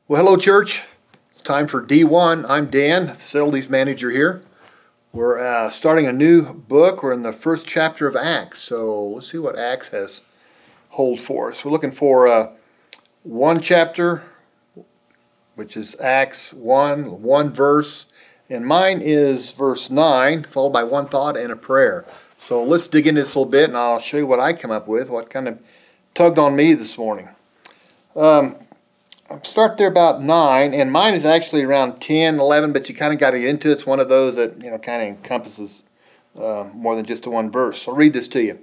Well, hello, church. It's time for D1. I'm Dan, facilities manager here. We're starting a new book. We're in the first chapter of Acts. So let's see what Acts has hold for us. We're looking for one chapter, which is Acts 1, one verse. And mine is verse 9, followed by one thought and a prayer. So let's dig into this a little bit, and I'll show you what I come up with, what kind of tugged on me this morning. I'll start there about 9, and mine is actually around 10, 11, but you kind of got to get into it. It's one of those that kind of encompasses more than just the one verse. I'll read this to you.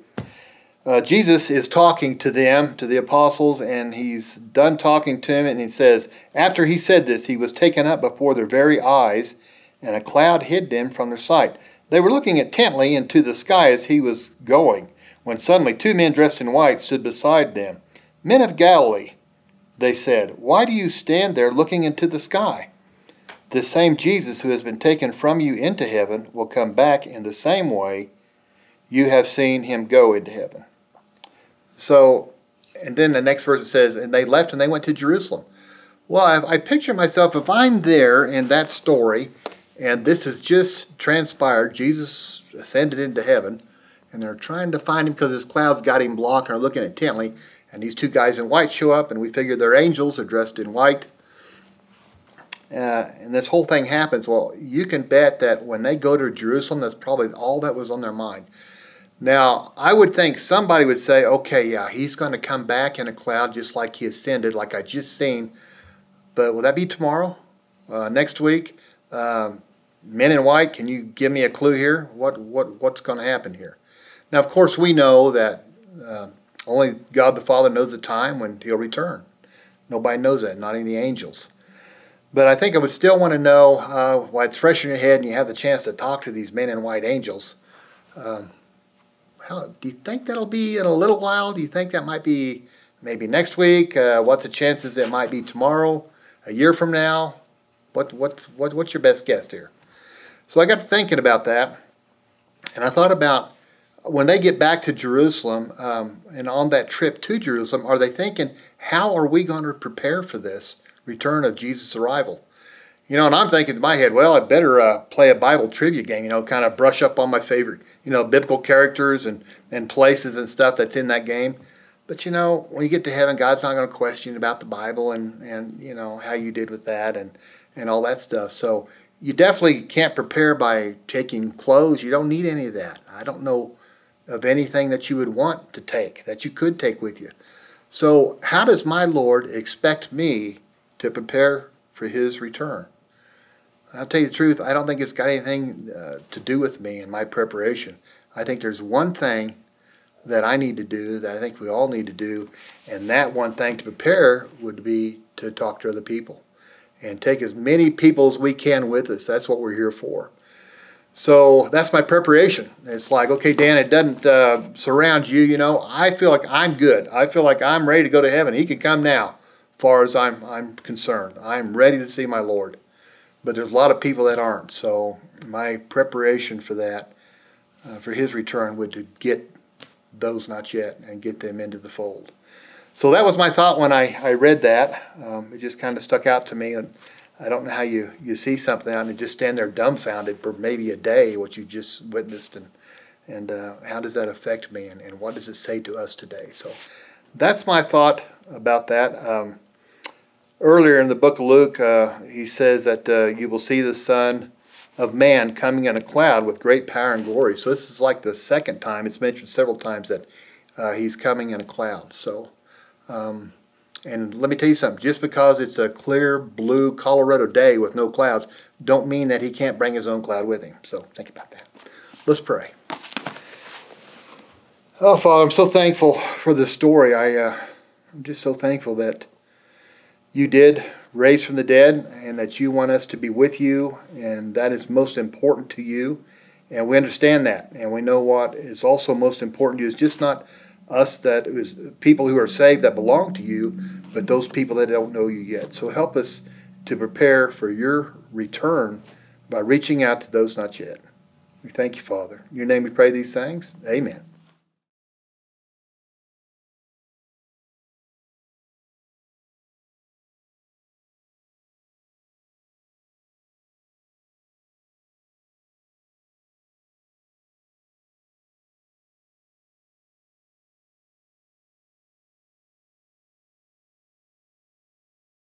Jesus is talking to them, to the apostles, and he's done talking to them, and he says, after he said this, he was taken up before their very eyes, and a cloud hid them from their sight. They were looking intently into the sky as he was going, when suddenly 2 men dressed in white stood beside them. Men of Galilee, they said, why do you stand there looking into the sky? This same Jesus who has been taken from you into heaven will come back in the same way you have seen him go into heaven. So, and then the next verse it says, and they left and they went to Jerusalem. Well, I picture myself, if I'm there in that story, and this has just transpired, Jesus ascended into heaven, and they're trying to find him because his clouds got him blocked and are looking intently. And these 2 guys in white show up, and we figure they're angels. They're dressed in white. And this whole thing happens. Well, you can bet that when they go to Jerusalem, that's probably all that was on their mind. Now, I would think somebody would say, okay, yeah, he's going to come back in a cloud just like he ascended, like I just seen. But will that be tomorrow? Next week? Men in white, can you give me a clue here? What's going to happen here? Now, of course, we know that only God the Father knows the time when he'll return. Nobody knows that, not even the angels. But I think I would still want to know, while it's fresh in your head and you have the chance to talk to these men in white angels, do you think that'll be in a little while? Do you think that might be maybe next week? What's the chances it might be tomorrow, a year from now? What's your best guess here? So I got to thinking about that, and I thought about when they get back to Jerusalem, and on that trip to Jerusalem, are they thinking, how are we going to prepare for this return of Jesus' arrival? And I'm thinking in my head, well, I better play a Bible trivia game, kind of brush up on my favorite, biblical characters and places and stuff that's in that game. But, when you get to heaven, God's not going to question you about the Bible and how you did with that and all that stuff. So you definitely can't prepare by taking clothes. You don't need any of that. I don't know of anything that you would want to take, that you could take with you. So how does my Lord expect me to prepare for his return? I'll tell you the truth, I don't think it's got anything to do with me and my preparation. I think there's one thing that I need to do, that I think we all need to do, and that one thing to prepare would be to talk to other people and take as many people as we can with us. That's what we're here for. So that's my preparation. It's like, okay, Dan, it doesn't surround you, I feel like I'm good. I feel like I'm ready to go to heaven. He can come now, as far as I'm concerned. I'm ready to see my Lord. But there's a lot of people that aren't. So my preparation for that, for his return, would to get those not yet and get them into the fold. So that was my thought when I read that. It just kind of stuck out to me. And I don't know how you see something and just stand there dumbfounded for maybe a day, what you just witnessed, and how does that affect me, and what does it say to us today? So that's my thought about that. Earlier in the book of Luke, he says that you will see the Son of Man coming in a cloud with great power and glory. So this is like the second time. It's mentioned several times that he's coming in a cloud. So and let me tell you something, just because it's a clear blue Colorado day with no clouds, don't mean that he can't bring his own cloud with him. So think about that. Let's pray. Oh, Father, I'm so thankful for this story. I'm just so thankful that you did raise from the dead and that you want us to be with you, and that is most important to you. And we understand that, and we know what is also most important to you is just not us, that it was people who are saved that belong to you, but those people that don't know you yet. So help us to prepare for your return by reaching out to those not yet. We thank you, Father. In your name we pray these things. Amen.